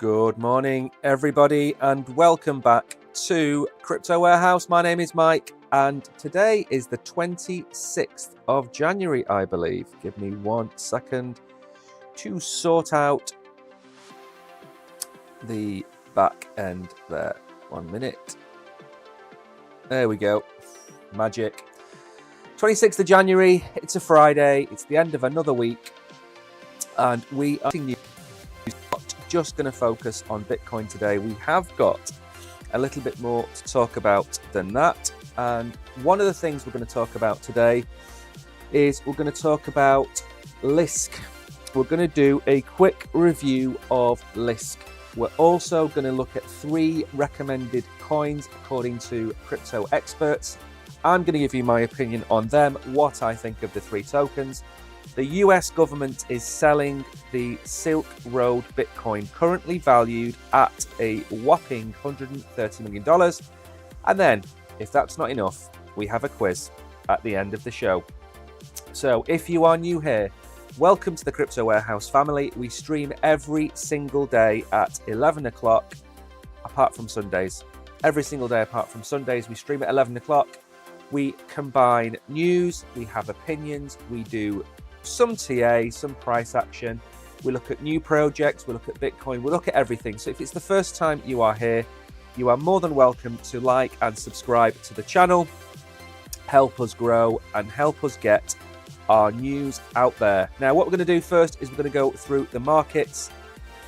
Good morning, everybody, and welcome back to Crypto Warehouse. My name is Mike, and today is the 26th of January, I believe. Give me 1 second to sort out the back end there. 1 minute. There we go. Magic. 26th of January. It's a Friday. It's the end of another week, and we are just going to focus on Bitcoin today. We have got a little bit more to talk about than that, and one of the things we're going to talk about today is we're going to talk about Lisk. We're going to do a quick review of Lisk. We're also going to look at 3 recommended coins according to crypto experts. I'm going to give you my opinion on them, what I think of the 3 tokens. The US government is selling the Silk Road Bitcoin, currently valued at a whopping $130 million. And then, if that's not enough, we have a quiz at the end of the show. So if you are new here, welcome to the Crypto Warehouse family. We stream every single day at 11 o'clock, apart from Sundays. Every single day apart from Sundays, we stream at 11 o'clock. We combine news, we have opinions, we do some TA, some price action. We look at new projects, we look at Bitcoin, we look at everything. So if it's the first time you are here, you are more than welcome to like and subscribe to the channel. Help us grow and help us get our news out there. Now, what we're going to do first is we're going to go through the markets.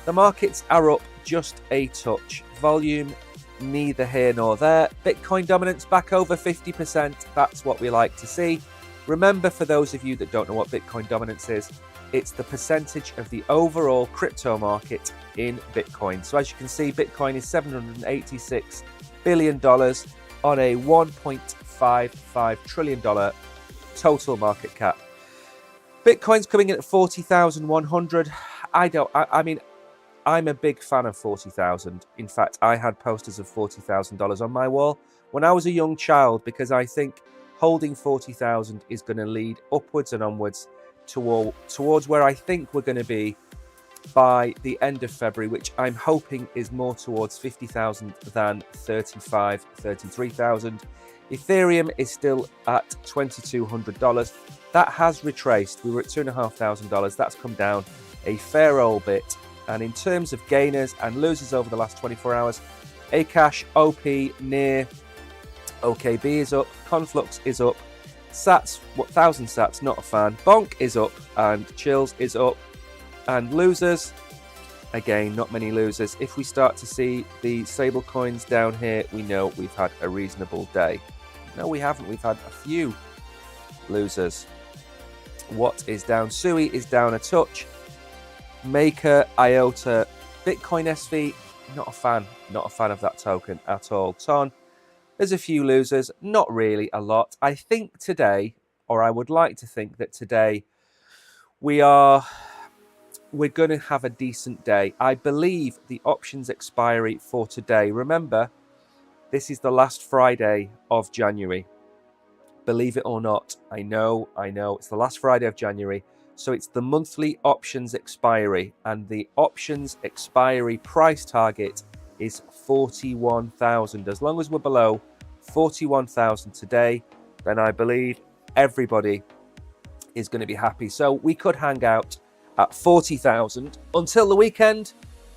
The markets are up just a touch. Volume, neither here nor there. Bitcoin dominance back over 50%. That's what we like to see. Remember, for those of you that don't know what Bitcoin dominance is, it's the percentage of the overall crypto market in Bitcoin. So as you can see, Bitcoin is $786 billion on a $1.55 trillion total market cap. Bitcoin's coming in at 40,100. I mean, I'm a big fan of 40,000. In fact, I had posters of $40,000 on my wall when I was a young child, because I think holding 40,000 is going to lead upwards and onwards towards where I think we're going to be by the end of February, which I'm hoping is more towards 50,000 than 33,000. Ethereum is still at $2,200. That has retraced. We were at $2,500. That's come down a fair old bit. And in terms of gainers and losers over the last 24 hours, Akash, OP, Near, OKB is up, Conflux is up, Sats, 1000 Sats, not a fan, Bonk is up, and Chills is up. And losers, again, not many losers. If we start to see the stable coins down here, we know we've had a reasonable day. No, we haven't. We've had a few losers. What is down? Sui is down a touch. Maker, IOTA, Bitcoin SV, not a fan of that token at all. Ton, there's a few losers, not really a lot. I think today, or I would like to think that today, we're going to have a decent day. I believe the options expiry for today, remember, this is the last Friday of January. Believe it or not, I know, it's the last Friday of January. So it's the monthly options expiry, and the options expiry price target is 41,000. As long as we're below 41,000 today, then I believe everybody is going to be happy. So we could hang out at 40,000 until the weekend.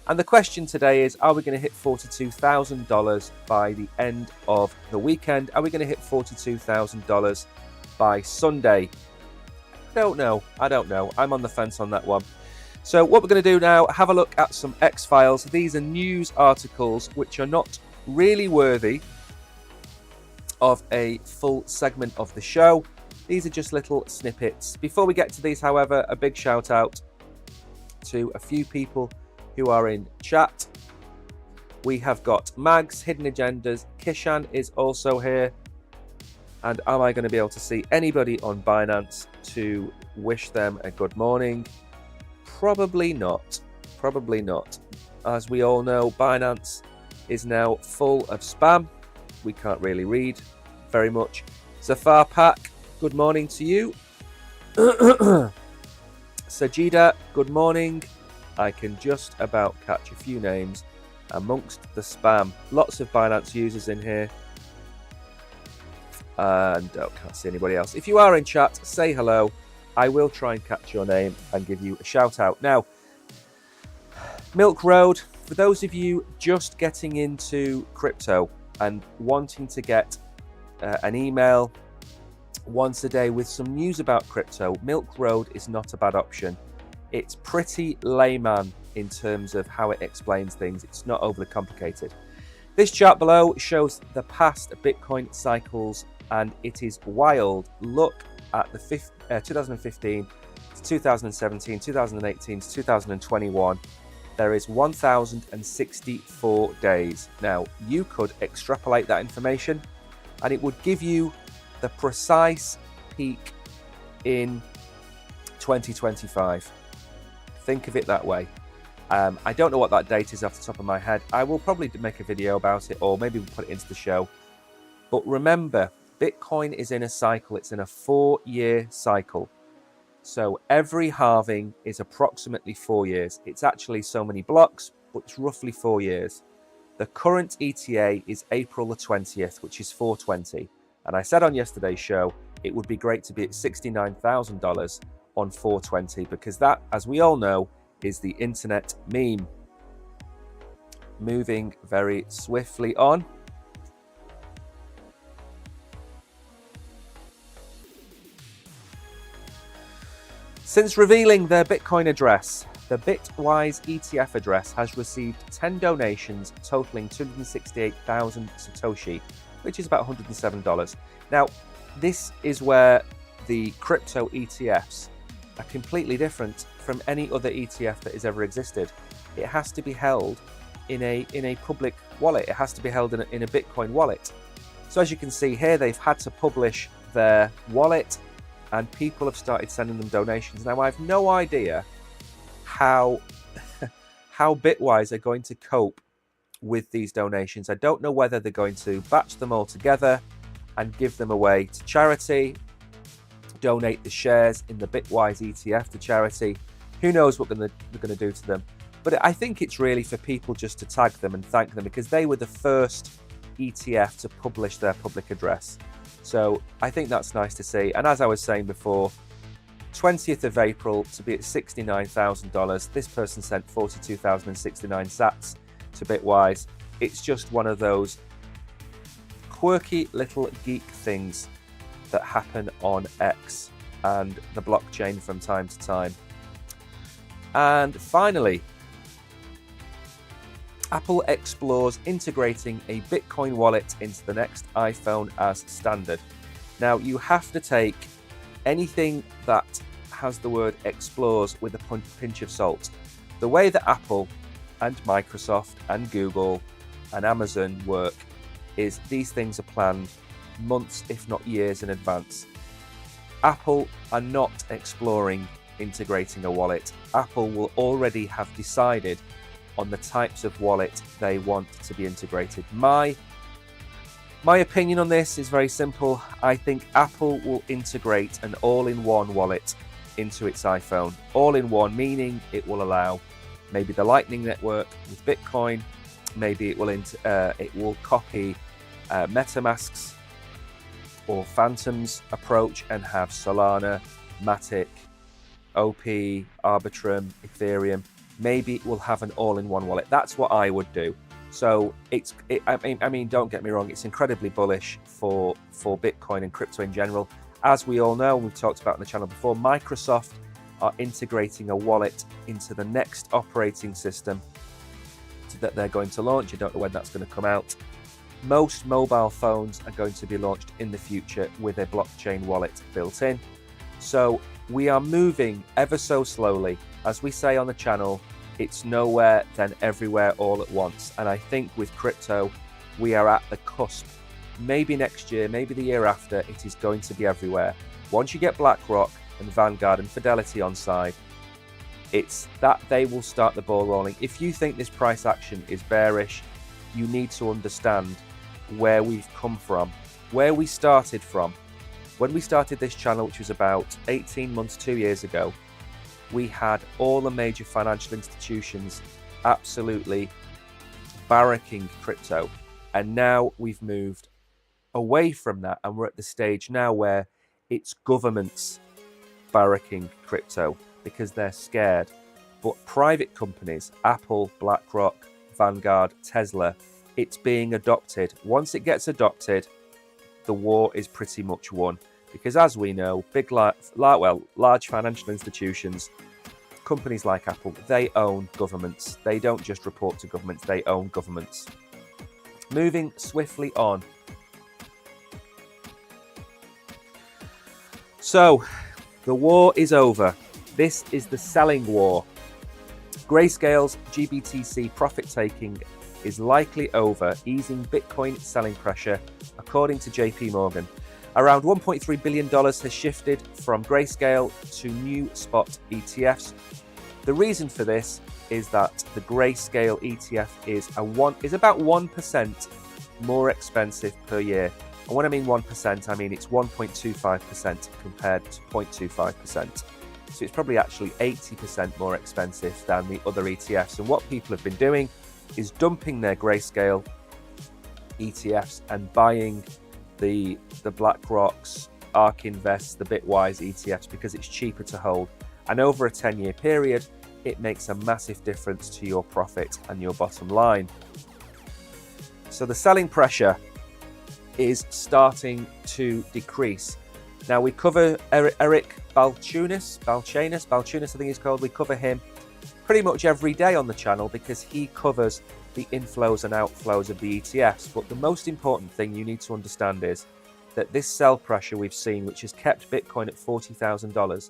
And the question today is, are we going to hit $42,000 by the end of the weekend? Are we going to hit $42,000 by Sunday? I don't know. I'm on the fence on that one. So what we're going to do now, have a look at some X-Files. These are news articles which are not really worthy of a full segment of the show. These are just little snippets. Before we get to these, however, a big shout out to a few people who are in chat. We have got Mags, Hidden Agendas, Kishan is also here. And am I going to be able to see anybody on Binance to wish them a good morning? Probably not. As we all know, Binance is now full of spam. We can't really read very much. Zafar Pak, good morning to you. Sajida, good morning. I can just about catch a few names amongst the spam. Lots of Binance users in here. And can't see anybody else. If you are in chat, say hello. I will try and catch your name and give you a shout out. Now, Milk Road, for those of you just getting into crypto and wanting to get an email once a day with some news about crypto, Milk Road is not a bad option. It's pretty layman in terms of how it explains things. It's not overly complicated. This chart below shows the past Bitcoin cycles, and it is wild. Look at the 2015 to 2017, 2018 to 2021. There is 1,064 days. Now, you could extrapolate that information and it would give you the precise peak in 2025. Think of it that way. I don't know what that date is off the top of my head. I will probably make a video about it, or maybe we'll put it into the show. But remember, Bitcoin is in a cycle. It's in a 4-year cycle. So every halving is approximately 4 years. It's actually so many blocks, but it's roughly 4 years. The current ETA is April the 20th, which is 420. And I said on yesterday's show, it would be great to be at $69,000 on 420, because that, as we all know, is the internet meme. Moving very swiftly on. Since revealing their Bitcoin address, the Bitwise ETF address has received 10 donations totaling 268,000 Satoshi, which is about $107. Now, this is where the crypto ETFs are completely different from any other ETF that has ever existed. It has to be held in a public wallet. It has to be held in a Bitcoin wallet. So as you can see here, they've had to publish their wallet, and people have started sending them donations. Now, I have no idea how Bitwise are going to cope with these donations. I don't know whether they're going to batch them all together and give them away to charity, donate the shares in the Bitwise ETF to charity. Who knows what they're going to do to them. But I think it's really for people just to tag them and thank them, because they were the first ETF to publish their public address. So I think that's nice to see. And as I was saying before, 20th of April to be at $69,000. This person sent 42,069 sats to Bitwise. It's just one of those quirky little geek things that happen on X and the blockchain from time to time. And finally, Apple explores integrating a Bitcoin wallet into the next iPhone as standard. Now, you have to take anything that has the word explores with a pinch of salt. The way that Apple and Microsoft and Google and Amazon work is these things are planned months, if not years in advance. Apple are not exploring integrating a wallet. Apple will already have decided on the types of wallet they want to be integrated. My opinion on this is very simple. I think Apple will integrate an all-in-one wallet into its iPhone. All-in-one meaning it will allow maybe the Lightning Network with Bitcoin. Maybe it will copy MetaMask's or Phantom's approach and have Solana, Matic, OP, Arbitrum, Ethereum. Maybe it will have an all-in-one wallet. That's what I would do. So I mean, don't get me wrong, it's incredibly bullish for Bitcoin and crypto in general. As we all know, we've talked about on the channel before, Microsoft are integrating a wallet into the next operating system that they're going to launch. I don't know when that's going to come out. Most mobile phones are going to be launched in the future with a blockchain wallet built in. So we are moving ever so slowly. As we say on the channel, it's nowhere then everywhere all at once. And I think with crypto, we are at the cusp. Maybe next year, maybe the year after, it is going to be everywhere. Once you get BlackRock and Vanguard and Fidelity on side, it's that they will start the ball rolling. If you think this price action is bearish, you need to understand where we've come from, where we started from. When we started this channel, which was about 18 months, 2 years ago, we had all the major financial institutions absolutely barracking crypto. And now we've moved away from that, and we're at the stage now where it's governments barracking crypto because they're scared. But private companies, Apple, BlackRock, Vanguard, Tesla, it's being adopted. Once it gets adopted, the war is pretty much won. Because as we know, large financial institutions, companies like Apple, they own governments. They don't just report to governments, they own governments. Moving swiftly on. So, the war is over. This is the selling war. Grayscale's GBTC profit-taking is likely over, easing Bitcoin selling pressure, according to JP Morgan. Around $1.3 billion has shifted from Grayscale to new spot ETFs. The reason for this is that the Grayscale ETF is about 1% more expensive per year. And when I mean 1%, I mean it's 1.25% compared to 0.25%. So it's probably actually 80% more expensive than the other ETFs. And what people have been doing is dumping their Grayscale ETFs and buying the BlackRocks, ARK Invest, the Bitwise ETFs because it's cheaper to hold. And over a 10-year period, it makes a massive difference to your profit and your bottom line. So the selling pressure is starting to decrease. Now we cover Eric Balchunas, I think he's called. We cover him pretty much every day on the channel because he covers the inflows and outflows of the ETFs. But the most important thing you need to understand is that this sell pressure we've seen, which has kept Bitcoin at $40,000,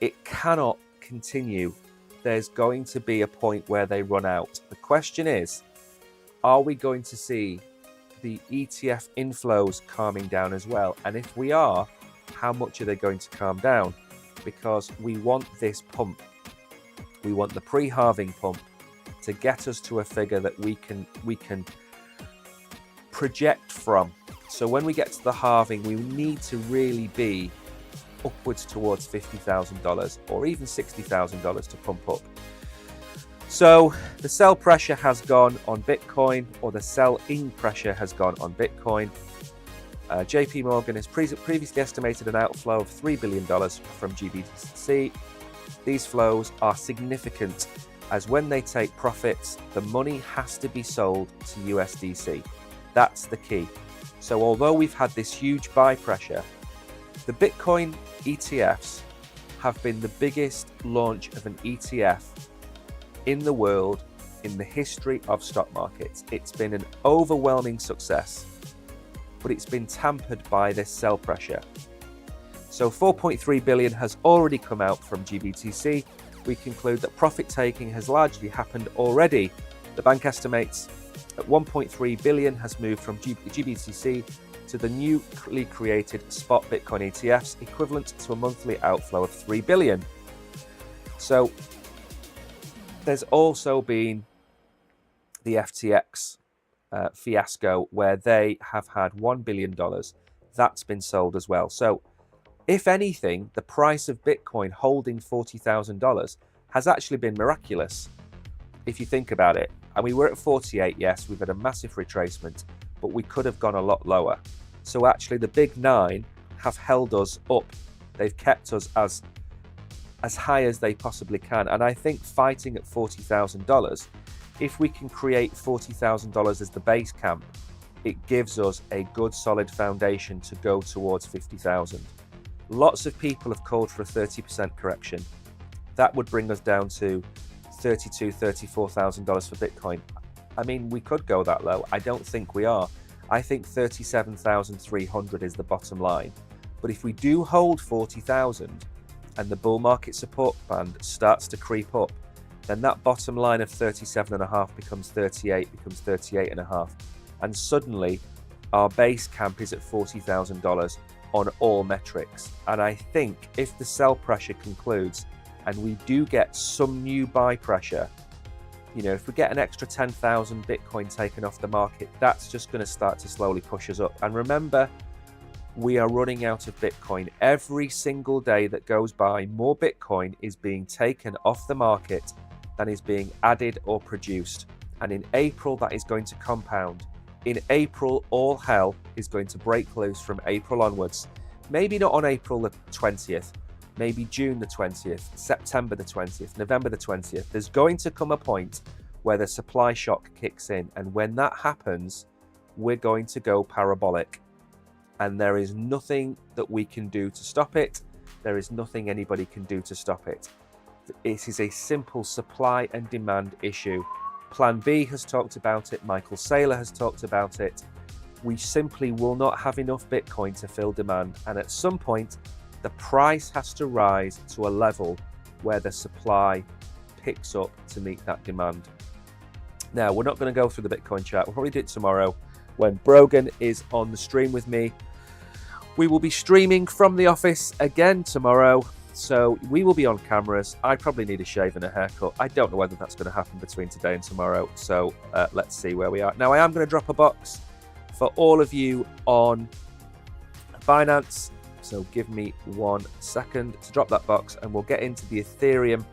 it cannot continue. There's going to be a point where they run out. The question is, are we going to see the ETF inflows calming down as well? And if we are, how much are they going to calm down? Because we want this pump. We want the pre-halving pump to get us to a figure that we can project from. So when we get to the halving, we need to really be upwards towards $50,000 or even $60,000 to pump up. So the sell pressure has gone on Bitcoin, or the sell-in pressure has gone on Bitcoin. JP Morgan has previously estimated an outflow of $3 billion from GBTC. These flows are significant as when they take profits, the money has to be sold to USDC. That's the key. So although we've had this huge buy pressure, the Bitcoin ETFs have been the biggest launch of an ETF in the world in the history of stock markets. It's been an overwhelming success, but it's been tampered by this sell pressure. So 4.3 billion has already come out from GBTC. We conclude that profit taking has largely happened already. The bank estimates that 1.3 billion has moved from GBTC to the newly created spot Bitcoin ETFs, equivalent to a monthly outflow of 3 billion. So there's also been the FTX fiasco where they have had $1 billion. That's been sold as well. So if anything, the price of Bitcoin holding $40,000 has actually been miraculous, if you think about it. And we were at 48, yes, we've had a massive retracement, but we could have gone a lot lower. So actually the big nine have held us up. They've kept us as high as they possibly can. And I think fighting at $40,000, if we can create $40,000 as the base camp, it gives us a good solid foundation to go towards 50,000. Lots of people have called for a 30% correction. That would bring us down to $32,000, $34,000 for Bitcoin. I mean, we could go that low. I don't think we are. I think 37,300 is the bottom line. But if we do hold 40,000 and the bull market support band starts to creep up, then that bottom line of 37.5 becomes 38, becomes 38.5. And suddenly our base camp is at $40,000 on all metrics. And I think if the sell pressure concludes and we do get some new buy pressure, you know, if we get an extra 10,000 Bitcoin taken off the market, that's just going to start to slowly push us up. And remember, we are running out of Bitcoin. Every single day that goes by, more Bitcoin is being taken off the market than is being added or produced. And in April, that is going to compound. In April, all hell is going to break loose from April onwards. Maybe not on April the 20th, maybe June the 20th, September the 20th, November the 20th. There's going to come a point where the supply shock kicks in. And when that happens, we're going to go parabolic. And there is nothing that we can do to stop it. There is nothing anybody can do to stop it. It is a simple supply and demand issue. Plan B has talked about it. Michael Saylor has talked about it. We simply will not have enough Bitcoin to fill demand. And at some point, the price has to rise to a level where the supply picks up to meet that demand. Now, we're not going to go through the Bitcoin chart. We'll probably do it tomorrow when Brogan is on the stream with me. We will be streaming from the office again tomorrow, so we will be on cameras. I probably need a shave and a haircut. I don't know whether that's going to happen between today and tomorrow, so let's see where we are. Now, I am going to drop a box for all of you on Binance, so give me 1 second to drop that box, and we'll get into the Ethereum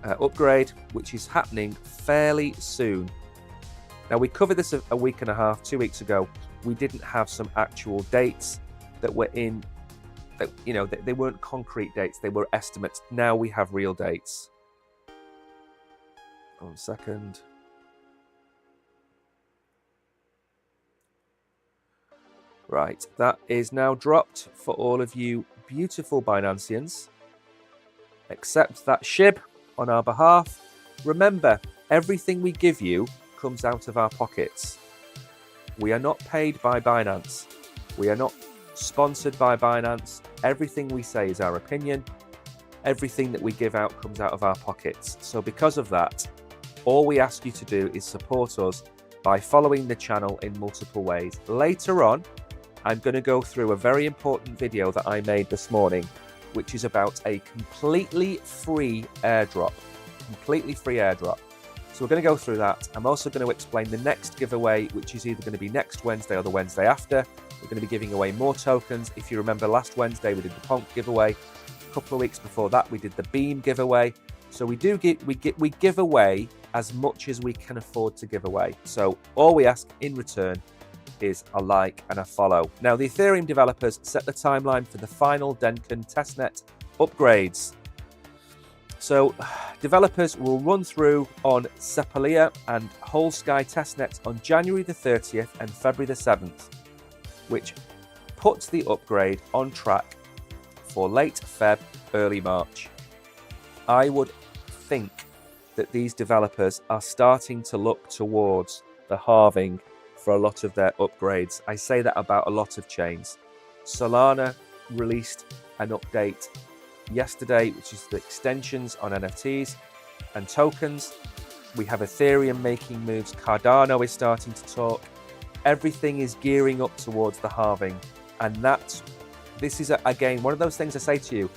upgrade, which is happening fairly soon. Now, we covered this a week and a half, 2 weeks ago. We didn't have some actual dates that were in, that, you know, they weren't concrete dates, they were estimates. Now we have real dates. 1 second. Right, that is now dropped for all of you beautiful Binanceans. Accept that SHIB on our behalf. Remember, everything we give you comes out of our pockets. We are not paid by Binance. We are not sponsored by Binance. Everything we say is our opinion. Everything that we give out comes out of our pockets. So because of that, all we ask you to do is support us by following the channel in multiple ways. Later on, I'm going to go through a very important video that I made this morning, which is about a completely free airdrop. Completely free airdrop. So we're going to go through that. I'm also going to explain the next giveaway, which is either going to be next Wednesday or the Wednesday after. We're going to be giving away more tokens. If you remember, last Wednesday we did the Ponk giveaway. A couple of weeks before that, we did the Beam giveaway. So we give away as much as we can afford to give away. So all we ask in return is a like and a follow. Now, the Ethereum developers set the timeline for the final Denkan testnet upgrades. So developers will run through on Sepalia and Whole Sky testnets on January the 30th and February the 7th, which puts the upgrade on track for late Feb, early March. I would think that these developers are starting to look towards the halving for a lot of their upgrades. I say that about a lot of chains. Solana released an update yesterday, which is the extensions on NFTs and tokens. We have Ethereum making moves. Cardano is starting to talk. Everything is gearing up towards the halving. And this is, again, one of those things I say to you,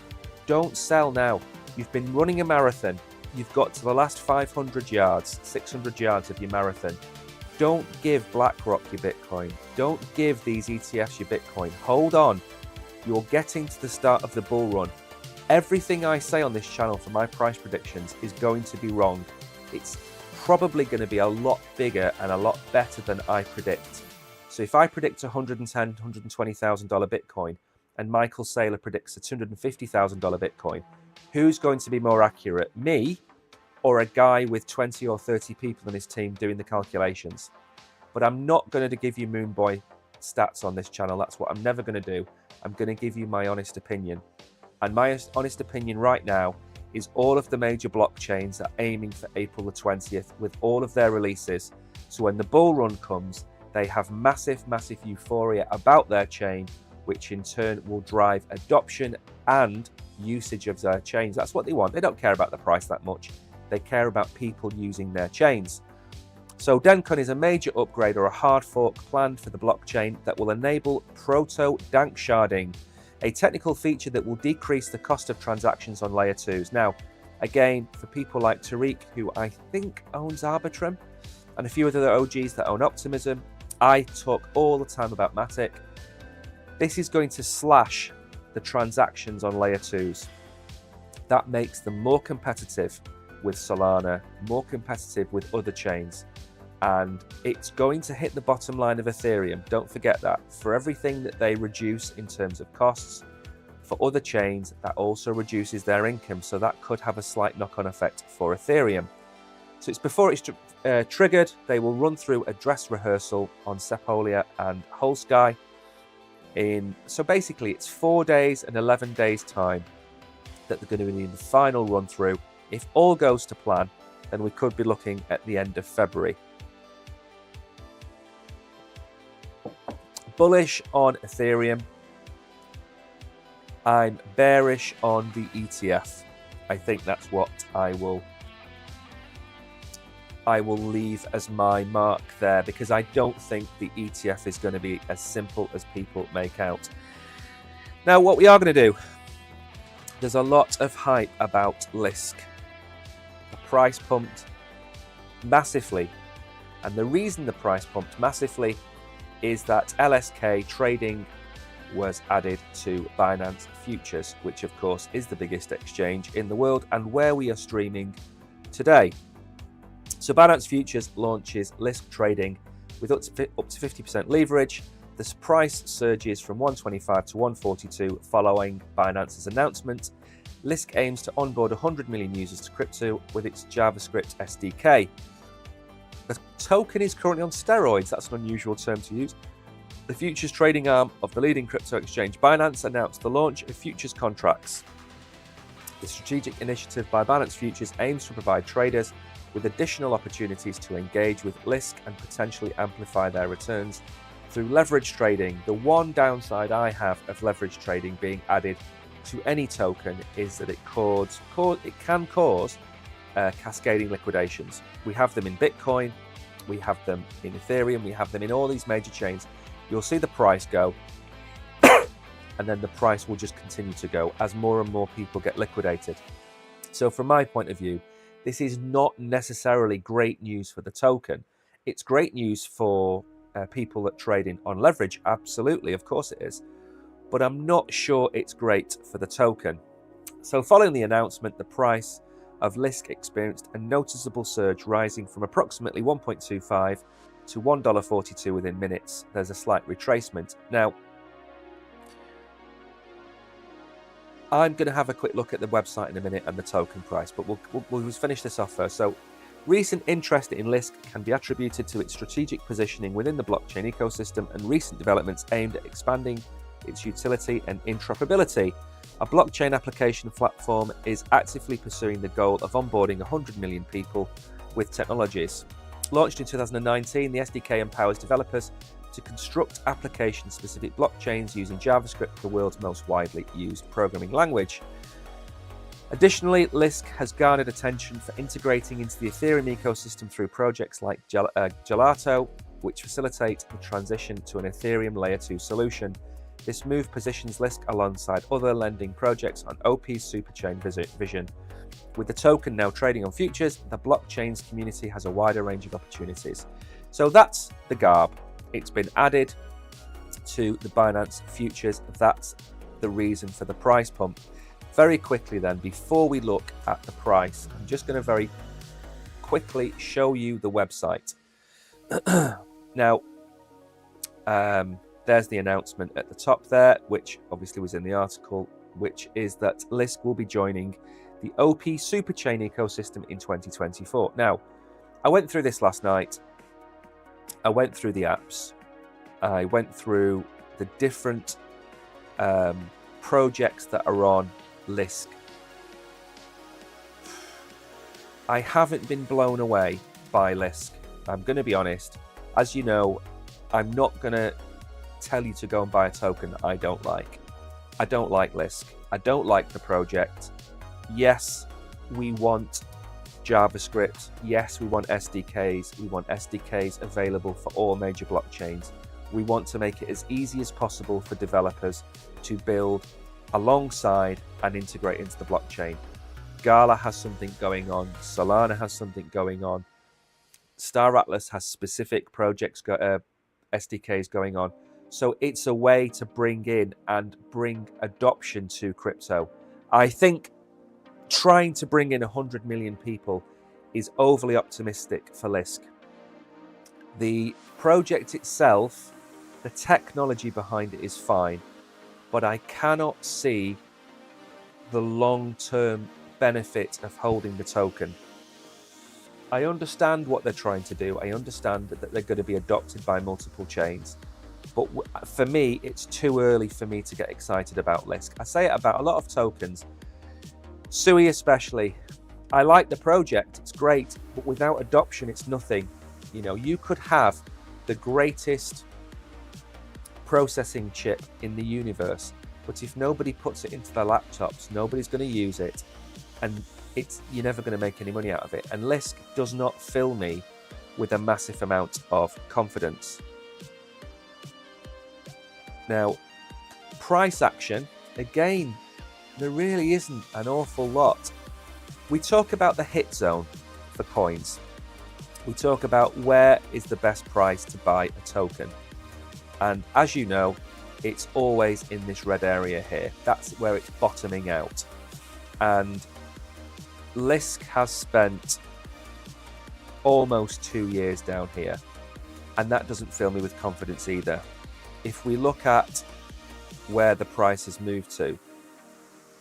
don't sell now. You've been running a marathon. You've got to the last 500 yards, 600 yards of your marathon. Don't give BlackRock your Bitcoin. Don't give these ETFs your Bitcoin. Hold on. You're getting to the start of the bull run. Everything I say on this channel for my price predictions is going to be wrong. It's probably going to be a lot bigger and a lot better than I predict. So if I predict $110,000, $120,000 Bitcoin and Michael Saylor predicts a $250,000 Bitcoin, who's going to be more accurate, me or a guy with 20 or 30 people on his team doing the calculations? But I'm not going to give you Moonboy stats on this channel. That's what I'm never going to do. I'm going to give you my honest opinion. And my honest opinion right now is all of the major blockchains are aiming for April the 20th with all of their releases. So when the bull run comes, they have massive, massive euphoria about their chain, which in turn will drive adoption and usage of their chains. That's what they want. They don't care about the price that much. They care about people using their chains. So Denkan is a major upgrade or a hard fork planned for the blockchain that will enable proto-dank sharding, a technical feature that will decrease the cost of transactions on layer 2s. Now, again, for people like Tariq, who I think owns Arbitrum, and a few other OGs that own Optimism, I talk all the time about Matic. This is going to slash the transactions on layer 2s. That makes them more competitive with Solana, more competitive with other chains. And it's going to hit the bottom line of Ethereum. Don't forget that. For everything that they reduce in terms of costs, for other chains, that also reduces their income. So that could have a slight knock-on effect for Ethereum. So it's before it's triggered, they will run through a dress rehearsal on Sepolia and Holsky. So basically, it's 4 days and 11 days time that they're going to be in the final run through. If all goes to plan, then we could be looking at the end of February. Bullish on Ethereum. I'm bearish on the ETF. I think that's what I will leave as my mark there, because I don't think the ETF is going to be as simple as people make out. Now, what we are going to do, there's a lot of hype about Lisk. The price pumped massively. And the reason the price pumped massively is that LSK trading was added to Binance Futures, which of course is the biggest exchange in the world and where we are streaming today. So Binance Futures launches Lisk trading with up to 50% leverage. The price surges from 125 to 142 following Binance's announcement. Lisk aims to onboard 100 million users to crypto with its JavaScript SDK. The token is currently on steroids. That's an unusual term to use. The futures trading arm of the leading crypto exchange Binance announced the launch of futures contracts. The strategic initiative by Binance Futures aims to provide traders with additional opportunities to engage with Lisk and potentially amplify their returns through leverage trading. The one downside I have of leverage trading being added to any token is that it can cause cascading liquidations. We have them in Bitcoin, we have them in Ethereum, we have them in all these major chains. You'll see the price go, and then the price will just continue to go as more and more people get liquidated. So from my point of view, this is not necessarily great news for the token. It's great news for people that trade on leverage. Absolutely, of course it is. But I'm not sure it's great for the token. So following the announcement, the price of Lisk experienced a noticeable surge, rising from approximately 1.25 to $1.42 within minutes. There's a slight retracement. Now, I'm going to have a quick look at the website in a minute and the token price, but we'll just finish this off first. So, recent interest in Lisk can be attributed to its strategic positioning within the blockchain ecosystem and recent developments aimed at expanding its utility and interoperability. A blockchain application platform is actively pursuing the goal of onboarding 100 million people with technologies. Launched in 2019, the SDK empowers developers to construct application-specific blockchains using JavaScript, the world's most widely used programming language. Additionally, Lisk has garnered attention for integrating into the Ethereum ecosystem through projects like Gelato, which facilitate the transition to an Ethereum Layer 2 solution. This move positions Lisk alongside other lending projects on OP's superchain vision. With the token now trading on futures, the blockchain's community has a wider range of opportunities. So that's the GARB. It's been added to the Binance Futures. That's the reason for the price pump. Very quickly then, before we look at the price, I'm just going to very quickly show you the website. Now, there's the announcement at the top there, which obviously was in the article, which is that Lisk will be joining the OP Superchain ecosystem in 2024. Now, I went through this last night. I went through the apps. I went through the different projects that are on Lisk. I haven't been blown away by Lisk. I'm going to be honest. As you know, I'm not going to tell you to go and buy a token that I don't like. I don't like Lisk. I don't like the project. Yes, we want JavaScript. Yes, we want SDKs. We want SDKs available for all major blockchains. We want to make it as easy as possible for developers to build alongside and integrate into the blockchain. Gala has something going on. Solana has something going on. Star Atlas has specific projects, SDKs going on. So it's a way to bring in and bring adoption to crypto. I think trying to bring in 100 million people is overly optimistic for Lisk. The project itself, the technology behind it is fine, but I cannot see the long-term benefit of holding the token. I understand what they're trying to do. I understand that they're going to be adopted by multiple chains. But for me, it's too early for me to get excited about Lisk. I say it about a lot of tokens, Sui especially. I like the project, it's great, but without adoption, it's nothing. You know, you could have the greatest processing chip in the universe, but if nobody puts it into their laptops, nobody's going to use it, and you're never going to make any money out of it. And Lisk does not fill me with a massive amount of confidence. Now, price action, again, there really isn't an awful lot. We talk about the hit zone for coins. We talk about where is the best price to buy a token. And as you know, it's always in this red area here. That's where it's bottoming out. And Lisk has spent almost 2 years down here, and that doesn't fill me with confidence either. If we look at where the price has moved to,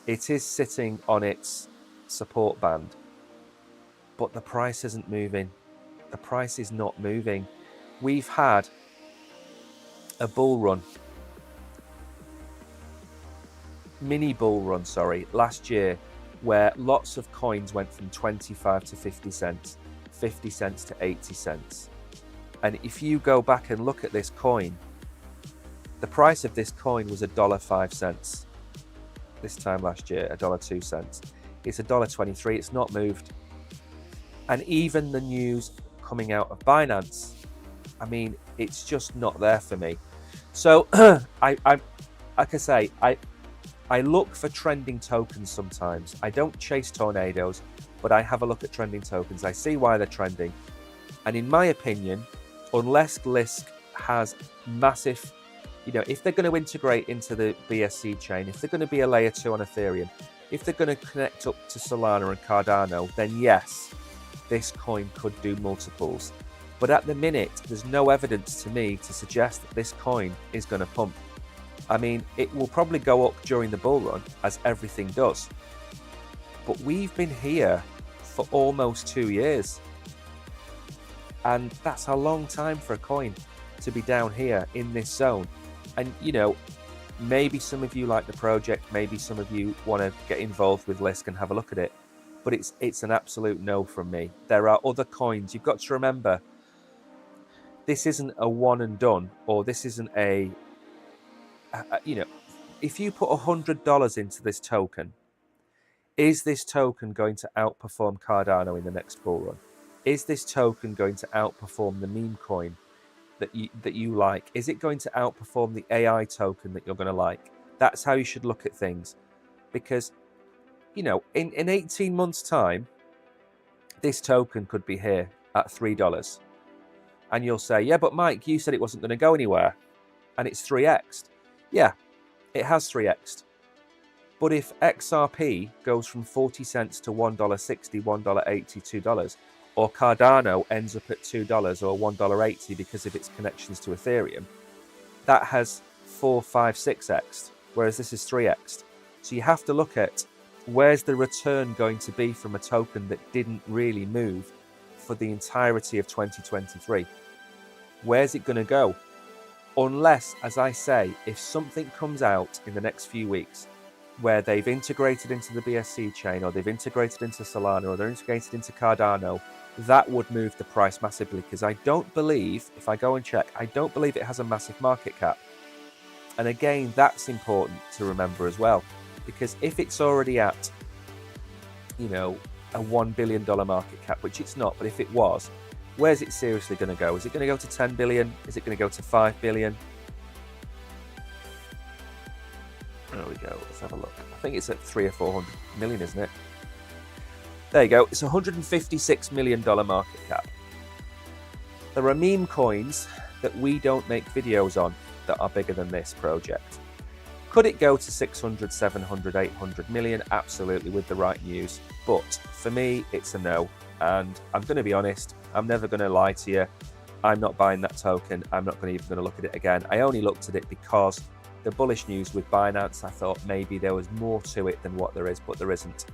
it is sitting on its support band, but the price isn't moving. The price is not moving. We've had a bull run, mini bull run, last year, where lots of coins went from 25 to 50 cents, 50 cents to 80 cents. And if you go back and look at this coin, the price of this coin was $1.05 this time last year, $1.02. It's $1.23, it's not moved. And even the news coming out of Binance, I mean, it's just not there for me. So like I say, I look for trending tokens sometimes. I don't chase tornadoes, but I have a look at trending tokens. I see why they're trending. And in my opinion, unless Lisk has massive, you know, if they're going to integrate into the BSC chain, if they're going to be a layer 2 on Ethereum, if they're going to connect up to Solana and Cardano, then yes, this coin could do multiples. But at the minute, there's no evidence to me to suggest that this coin is going to pump. I mean, it will probably go up during the bull run, as everything does. But we've been here for almost 2 years. And that's a long time for a coin to be down here in this zone. And, you know, maybe some of you like the project, maybe some of you want to get involved with Lisk and have a look at it. But it's an absolute no from me. There are other coins. You've got to remember, this isn't a one and done, or this isn't you know, if you put $100 into this token, is this token going to outperform Cardano in the next bull run? Is this token going to outperform the meme coin that you like? Is it going to outperform the AI token that you're going to like? That's how you should look at things. Because, you know, in 18 months' time, this token could be here at $3. And you'll say, yeah, but Mike, you said it wasn't going to go anywhere. And it's 3x'd. Yeah, it has 3x'd. But if XRP goes from 40 cents to $1.60, $1.80, $2, or Cardano ends up at $2 or $1.80 because of its connections to Ethereum, that has 4, 5, 6x'd, whereas this is 3x'd. So you have to look at where's the return going to be from a token that didn't really move for the entirety of 2023. Where's it going to go? Unless, as I say, if something comes out in the next few weeks where they've integrated into the BSC chain, or they've integrated into Solana, or they're integrated into Cardano, that would move the price massively, because I don't believe, if I go and check, I don't believe it has a massive market cap. And again, that's important to remember as well, because if it's already at, you know, a $1 billion market cap, which it's not, but if it was, where's it seriously going to go? Is it going to go to 10 billion? Is it going to go to 5 billion? There we go. Let's have a look. I think it's at 300 or 400 million, isn't it? There you go. It's a $156 million market cap. There are meme coins that we don't make videos on that are bigger than this project. Could it go to 600, 700, 800 million? Absolutely, with the right news. But for me, it's a no. And I'm going to be honest, I'm never going to lie to you. I'm not buying that token. I'm not even going to look at it again. I only looked at it because the bullish news with Binance, I thought maybe there was more to it than what there is, but there isn't.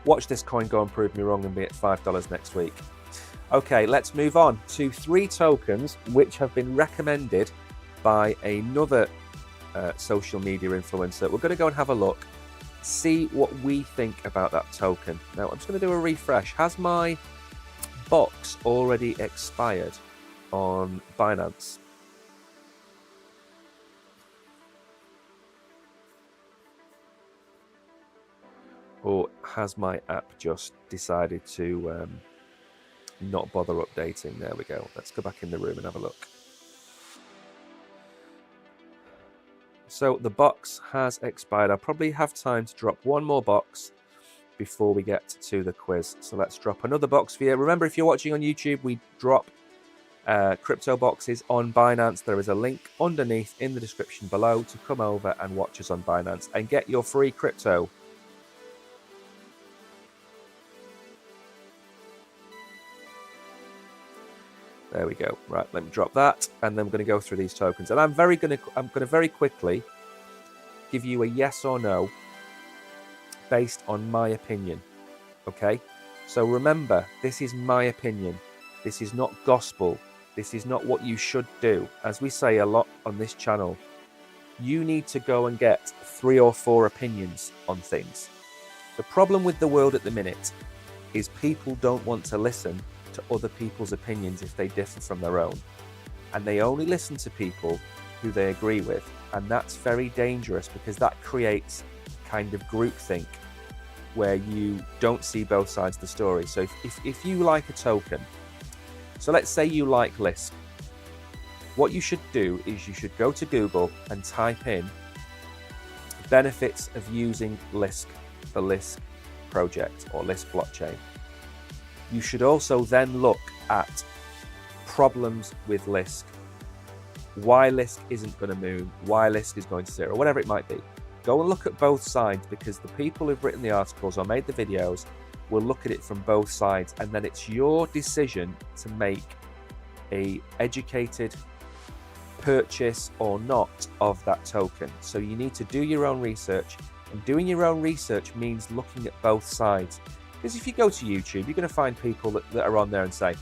Watch this coin go and prove me wrong and be at $5 next week. Okay, let's move on to 3 tokens which have been recommended by another social media influencer. We're going to go and have a look, see what we think about that token. Now, I'm just going to do a refresh. Has my box already expired on Binance? Or has my app just decided to not bother updating? There we go. Let's go back in the room and have a look. So the box has expired. I'll probably have time to drop one more box before we get to the quiz. So let's drop another box for you. Remember, if you're watching on YouTube, we drop crypto boxes on Binance. There is a link underneath in the description below to come over and watch us on Binance and get your free crypto. There we go. Right, let me drop that, and then we're going to go through these tokens. And I'm going to very quickly give you a yes or no based on my opinion. Okay? So remember, this is my opinion. This is not gospel. This is not what you should do. As we say a lot on this channel, you need to go and get 3 or 4 opinions on things. The problem with the world at the minute is people don't want to listen to other people's opinions if they differ from their own, and they only listen to people who they agree with, and that's very dangerous because that creates kind of groupthink where you don't see both sides of the story. So if you like a token, so let's say you like Lisk, what you should do is you should go to Google and type in benefits of using Lisk, the Lisk project or Lisk blockchain. You should also then look at problems with Lisk, why Lisk isn't going to move, why Lisk is going to zero, whatever it might be. Go and look at both sides, because the people who've written the articles or made the videos will look at it from both sides, and then it's your decision to make a educated purchase or not of that token. So you need to do your own research, and doing your own research means looking at both sides. Because if you go to YouTube, you're going to find people that are on there and say,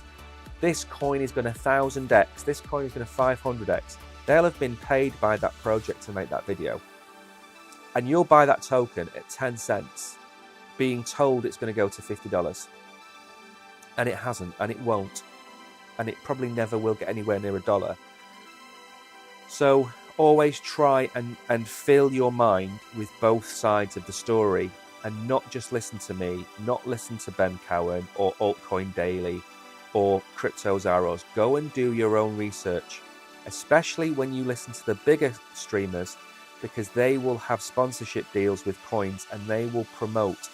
this coin is going to 1000x, this coin is going to 500x. They'll have been paid by that project to make that video. And you'll buy that token at 10 cents, being told it's going to go to $50. And it hasn't, and it won't. And it probably never will get anywhere near $1. So always try and fill your mind with both sides of the story, and not just listen to me, not listen to Ben Cowan or Altcoin Daily or Crypto Zaros. Go and do your own research, especially when you listen to the bigger streamers, because they will have sponsorship deals with coins and they will promote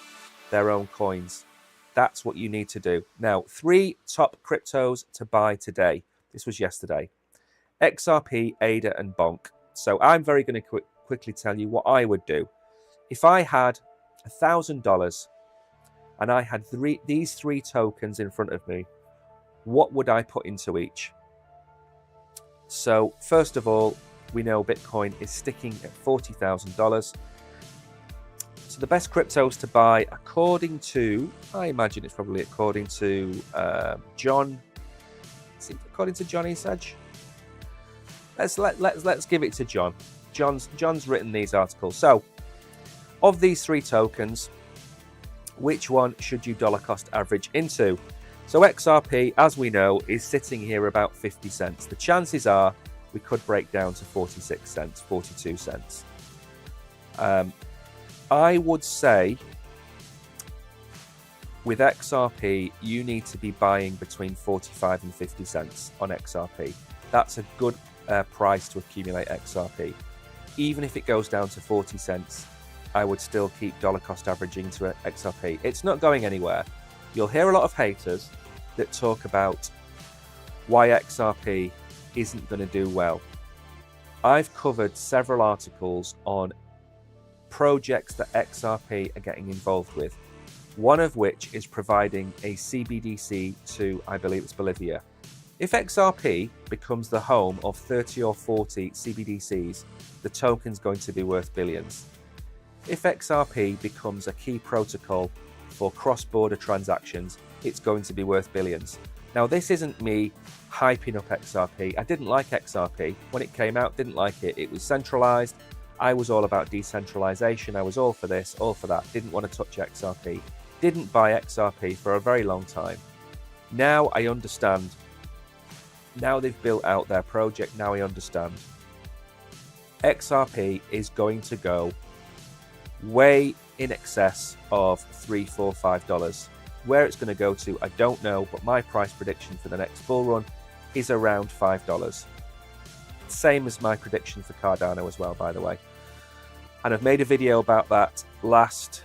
their own coins. That's what you need to do. Now, 3 top cryptos to buy today. This was yesterday. XRP, ADA, and Bonk. So I'm very going to quickly tell you what I would do. If I had $1,000 and I had these 3 tokens in front of me, what would I put into each? So first of all, we know Bitcoin is sticking at $40,000. So the best cryptos to buy, according to, I imagine it's probably according to John. Is it according to Johnny Sedge? Let's give it to John. John's written these articles. So, of these 3 tokens, which one should you dollar cost average into? So XRP, as we know, is sitting here about 50 cents. The chances are we could break down to 46 cents, 42 cents. I would say with XRP, you need to be buying between 45 and 50 cents on XRP. That's a good price to accumulate XRP. Even if it goes down to 40 cents, I would still keep dollar cost averaging to XRP. It's not going anywhere. You'll hear a lot of haters that talk about why XRP isn't going to do well. I've covered several articles on projects that XRP are getting involved with, one of which is providing a CBDC to, I believe it's Bolivia. If XRP becomes the home of 30 or 40 CBDCs, the token's going to be worth billions. If XRP becomes a key protocol for cross-border transactions, it's going to be worth billions. Now, this isn't me hyping up XRP. I didn't like XRP. When it came out, didn't like it. It was centralized. I was all about decentralization. I was all for this, all for that. Didn't want to touch XRP. Didn't buy XRP for a very long time. Now I understand. Now they've built out their project. Now I understand. XRP is going to go way in excess of $3, $4, $5. Where it's going to go to, I don't know, but my price prediction for the next bull run is around $5. Same as my prediction for Cardano as well, by the way. And I've made a video about that last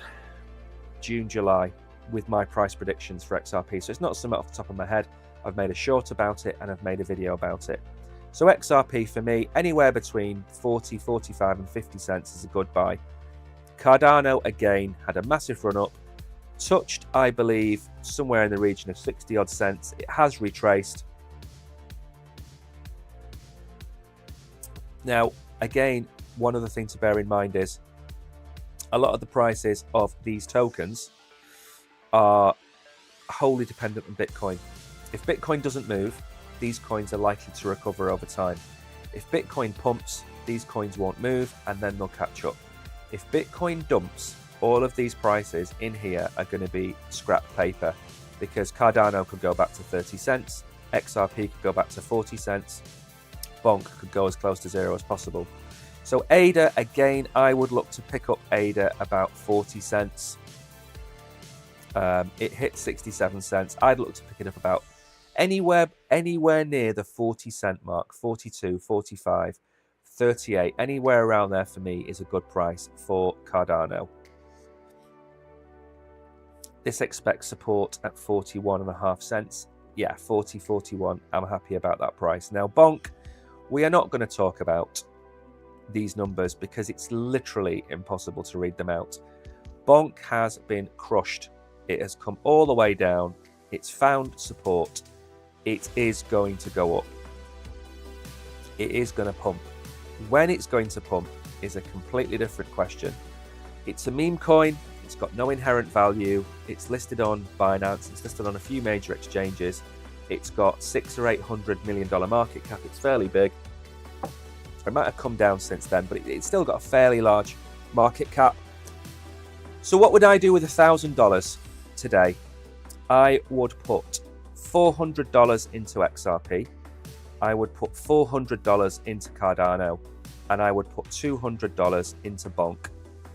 June, July with my price predictions for XRP. So it's not something off the top of my head. I've made a short about it and I've made a video about it. So XRP for me, anywhere between 40, 45 and 50 cents is a good buy. Cardano, again, had a massive run up. Touched, I believe, somewhere in the region of 60 odd cents. It has retraced. Now, again, one other thing to bear in mind is a lot of the prices of these tokens are wholly dependent on Bitcoin. If Bitcoin doesn't move, these coins are likely to recover over time. If Bitcoin pumps, these coins won't move and then they'll catch up. If Bitcoin dumps, all of these prices in here are going to be scrap paper, because Cardano could go back to 30 cents, XRP could go back to 40 cents, Bonk could go as close to zero as possible. So ADA, again, I would look to pick up ADA about 40 cents. It hit 67 cents. I'd look to pick it up about anywhere near the 40 cent mark, 42, 45, 38, anywhere around there for me is a good price for Cardano. This expects support at 41.5 cents. Yeah, 40, 41. I'm happy about that price. Now, Bonk, we are not going to talk about these numbers because it's literally impossible to read them out. Bonk has been crushed. It has come all the way down. It's found support. It is going to go up. It is going to pump. When it's going to pump is a completely different question. It's a meme coin. It's got no inherent value. It's listed on Binance. It's listed on a few major exchanges. It's got $600 or $800 million market cap. It's fairly big. It might have come down since then, but it's still got a fairly large market cap. So what would I do with $1,000 today? I would put $400 into XRP. I would put $400 into Cardano, and I would put $200 into Bonk.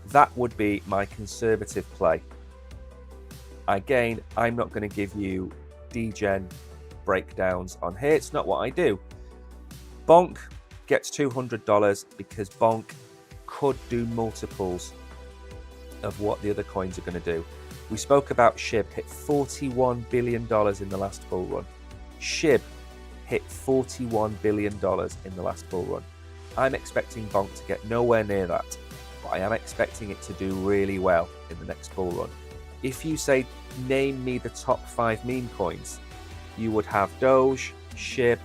That would be my conservative play. Again, I'm not going to give you degen breakdowns on here. It's not what I do. Bonk gets $200 because Bonk could do multiples of what the other coins are going to do. We spoke about SHIB, hit $41 billion in the last bull run. SHIB hit $41 billion in the last bull run. I'm expecting Bonk to get nowhere near that, but I am expecting it to do really well in the next bull run. If you say, name me the top 5 meme coins, you would have Doge, SHIB,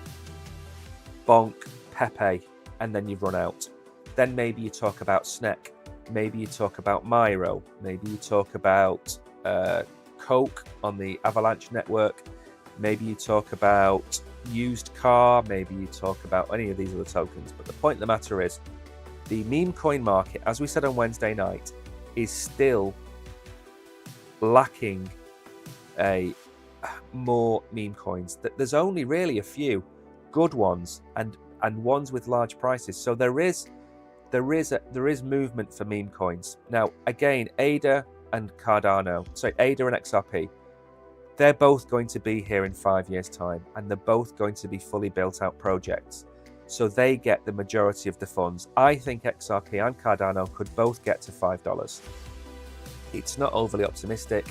Bonk, Pepe, and then you've run out. Then maybe you talk about Snek, maybe you talk about Myro, maybe you talk about Coke on the Avalanche network, maybe you talk about Used Car, maybe you talk about any of these other tokens. But the point of the matter is, the meme coin market, as we said on Wednesday night, is still lacking more meme coins. There's only really a few good ones and ones with large prices. So there is movement for meme coins. Now, again, ADA and XRP, they're both going to be here in 5 years' time, and they're both going to be fully built out projects. So they get the majority of the funds. I think XRP and Cardano could both get to $5. It's not overly optimistic.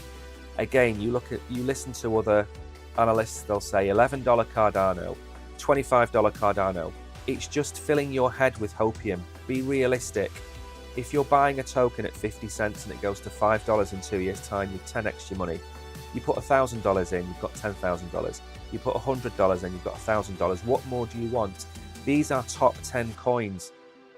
Again, you listen to other analysts, they'll say $11 Cardano, $25 Cardano. It's just filling your head with hopium. Be realistic. If you're buying a token at 50 cents and it goes to $5 in 2 years' time, you've 10x your money. You put $1,000 in, you've got $10,000. You put $100 in, you've got $1,000. What more do you want? These are top 10 coins.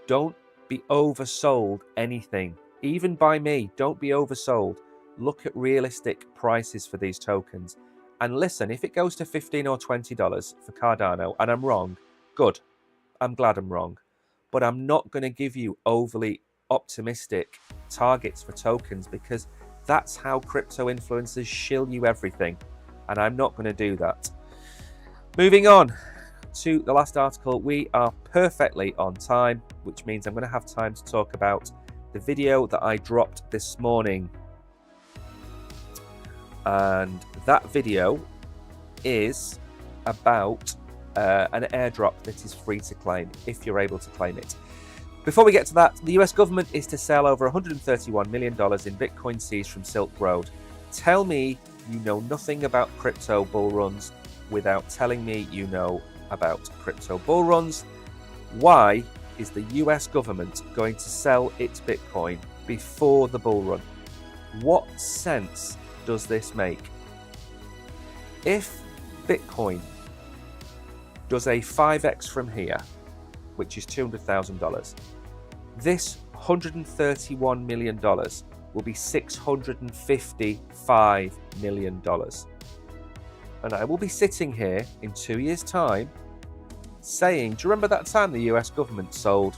Don't be oversold anything. Even by me, don't be oversold. Look at realistic prices for these tokens. And listen, if it goes to $15 or $20 for Cardano, and I'm wrong, good. I'm glad I'm wrong. But I'm not going to give you overly optimistic targets for tokens, because that's how crypto influencers shill you everything. And I'm not going to do that. Moving on to the last article, we are perfectly on time, which means I'm going to have time to talk about the video that I dropped this morning. And that video is about an airdrop that is free to claim if you're able to claim it. Before we get to that, the US government is to sell over $131 million in Bitcoin seized from Silk Road. Tell me you know nothing about crypto bull runs without telling me you know about crypto bull runs. Why is the US government going to sell its Bitcoin before the bull run? What sense does this make? If Bitcoin does a 5x from here, which is $200,000, this $131 million will be $655 million. And I will be sitting here in 2 years' time saying, do you remember that time the US government sold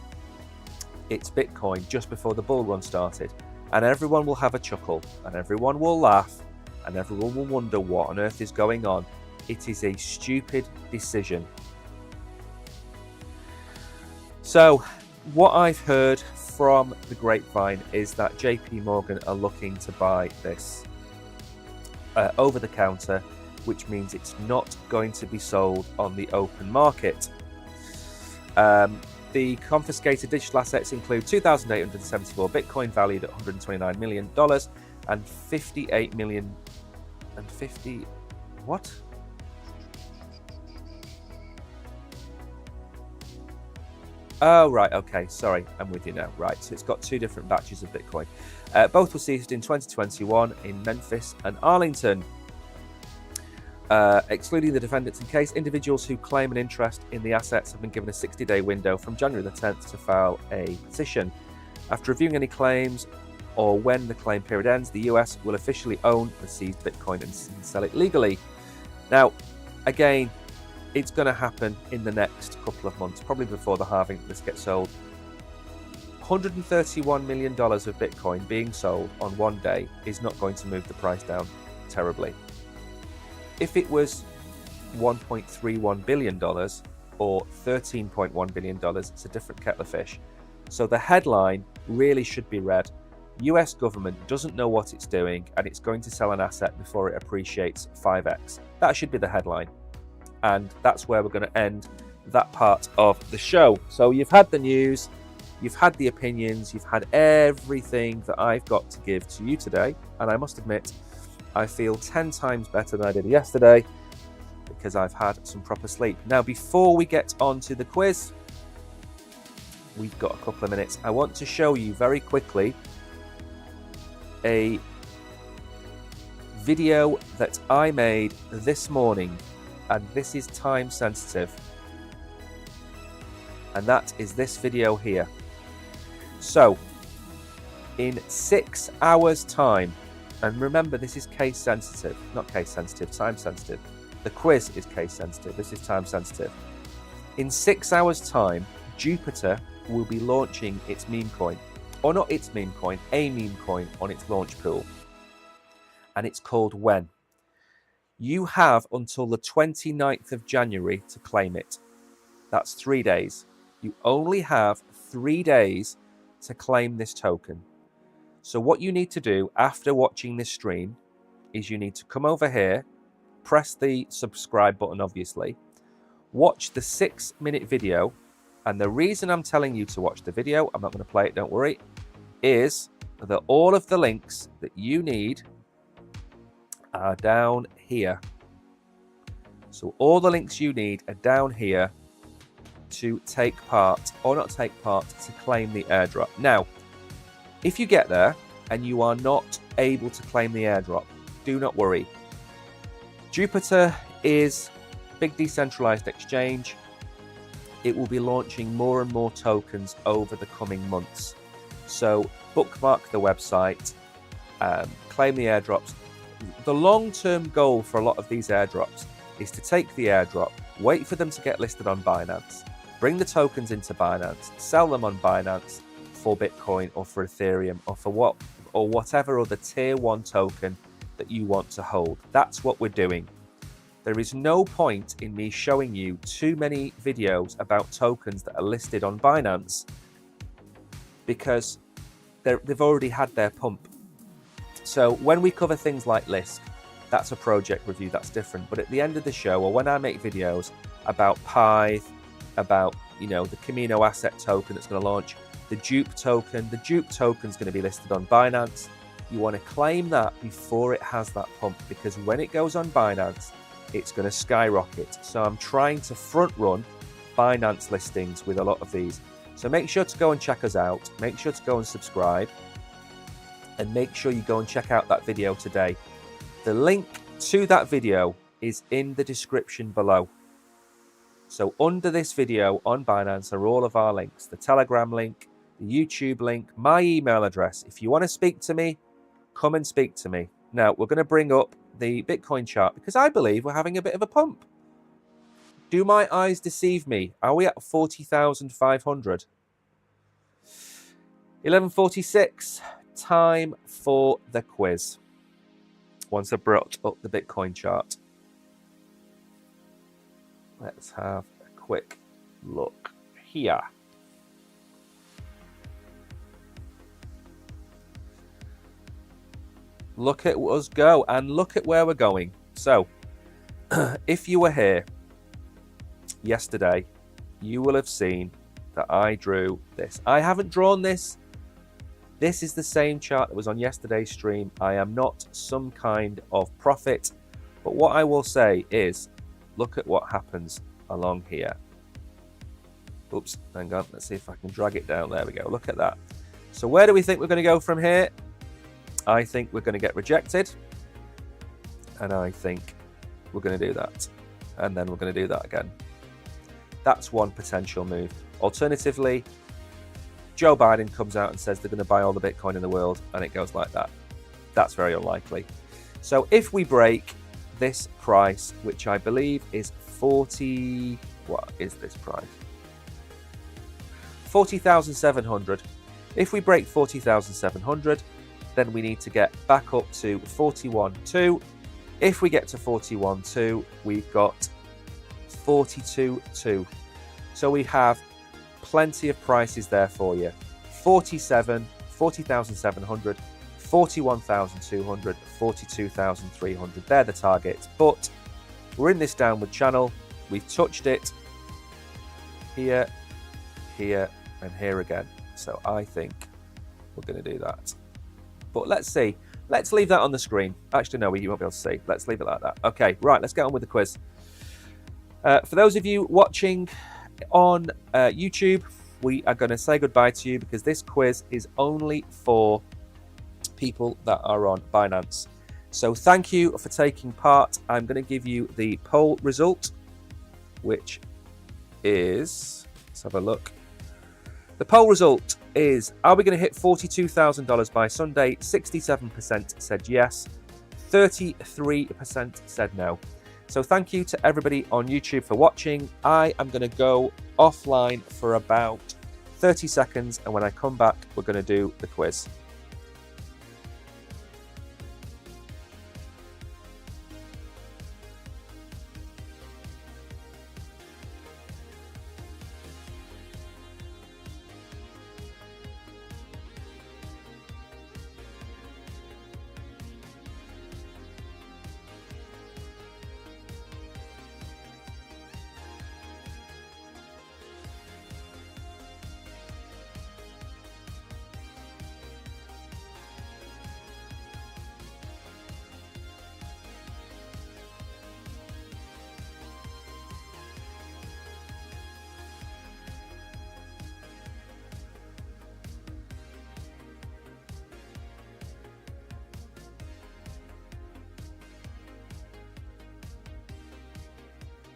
its Bitcoin just before the bull run started? And everyone will have a chuckle, and everyone will laugh, and everyone will wonder what on earth is going on. It is a stupid decision. So, what I've heard from the grapevine is that JP Morgan are looking to buy this over the counter, which means it's not going to be sold on the open market. The confiscated digital assets include 2,874 Bitcoin valued at $129 million and 58 million and 50 what? Oh, right, okay, sorry, I'm with you now. Right, so it's got two different batches of Bitcoin. Both were seized in 2021 in Memphis and Arlington. Excluding the defendants in case, individuals who claim an interest in the assets have been given a 60-day window from January the 10th to file a petition. After reviewing any claims or when the claim period ends, the US will officially own the seized Bitcoin and sell it legally. Now, again, it's going to happen in the next couple of months, probably before the halving this gets sold. $131 million of Bitcoin being sold on one day is not going to move the price down terribly. If it was $1.31 billion or $13.1 billion, it's a different kettle of fish. So the headline really should be read, US government doesn't know what it's doing and it's going to sell an asset before it appreciates 5x. That should be the headline. And that's where we're going to end that part of the show. So you've had the news, you've had the opinions, you've had everything that I've got to give to you today. And I must admit, I feel 10 times better than I did yesterday because I've had some proper sleep. Now, before we get on to the quiz, we've got a couple of minutes. I want to show you very quickly a video that I made this morning, and this is time sensitive. And that is this video here. So, in 6 hours' time, and remember, this is case sensitive, not case sensitive, time sensitive. The quiz is case sensitive, this is time sensitive. In 6 hours' time, Jupiter will be launching its meme coin, or not its meme coin, a meme coin on its launch pool. And it's called When. You have until the 29th of January to claim it. That's 3 days. You only have 3 days to claim this token. So what you need to do after watching this stream is you need to come over here, press the subscribe button, obviously, watch the 6-minute video. And the reason I'm telling you to watch the video, I'm not going to play it, don't worry, is that all of the links that you need are down here. So all the links you need are down here to take part, or not take part, to claim the airdrop. Now, if you get there and you are not able to claim the airdrop, do not worry. Jupiter is a big decentralized exchange. It will be launching more and more tokens over the coming months. So bookmark the website, claim the airdrops. The long-term goal for a lot of these airdrops is to take the airdrop, wait for them to get listed on Binance, bring the tokens into Binance, sell them on Binance for Bitcoin or for Ethereum or whatever other tier 1 token that you want to hold. That's what we're doing. There is no point in me showing you too many videos about tokens that are listed on Binance because they've already had their pump. So when we cover things like Lisk, that's a project review, that's different. But at the end of the show, or when I make videos about Pyth, about the Camino asset token that's going to launch, the Dupe token is going to be listed on Binance. You want to claim that before it has that pump, because when it goes on Binance, it's going to skyrocket. So I'm trying to front run Binance listings with a lot of these. So make sure to go and check us out. Make sure to go and subscribe. And make sure you go and check out that video today. The link to that video is in the description below. So under this video on Binance are all of our links. The Telegram link, the YouTube link, my email address. If you want to speak to me, come and speak to me. Now, we're going to bring up the Bitcoin chart because I believe we're having a bit of a pump. Do my eyes deceive me? Are we at 40,500? 11:46. Time for the quiz. Once I brought up the Bitcoin chart, let's have a quick look here. Look at us go, and look at where we're going. So, if you were here yesterday, you will have seen that I drew this. I haven't drawn this. This is the same chart that was on yesterday's stream. I am not some kind of prophet, but what I will say is, look at what happens along here. Oops, hang on, let's see if I can drag it down. There we go, look at that. So where do we think we're going to go from here? I think we're going to get rejected, and I think we're going to do that, and then we're going to do that again. That's one potential move. Alternatively, Joe Biden comes out and says they're going to buy all the Bitcoin in the world, and it goes like that. That's very unlikely. So if we break this price, which I believe is 40, what is this price? 40,700. If we break 40,700, then we need to get back up to 41.2. If we get to 41.2, we've got 42.2. So we have plenty of prices there for you. 40,700, 41,200, 42,300. They're the targets. But we're in this downward channel. We've touched it here, here, and here again. So I think we're going to do that. But let's see. Let's leave that on the screen. Actually, no, you won't be able to see. Let's leave it like that. Okay, right, let's get on with the quiz. For those of you watching on YouTube, we are going to say goodbye to you because this quiz is only for people that are on Binance. So thank you for taking part. I'm going to give you the poll result, which is, let's have a look. The poll result is, are we going to hit $42,000 by Sunday? 67% said yes, 33% said no. So thank you to everybody on YouTube for watching. I am going to go offline for about 30 seconds, and when I come back, we're going to do the quiz.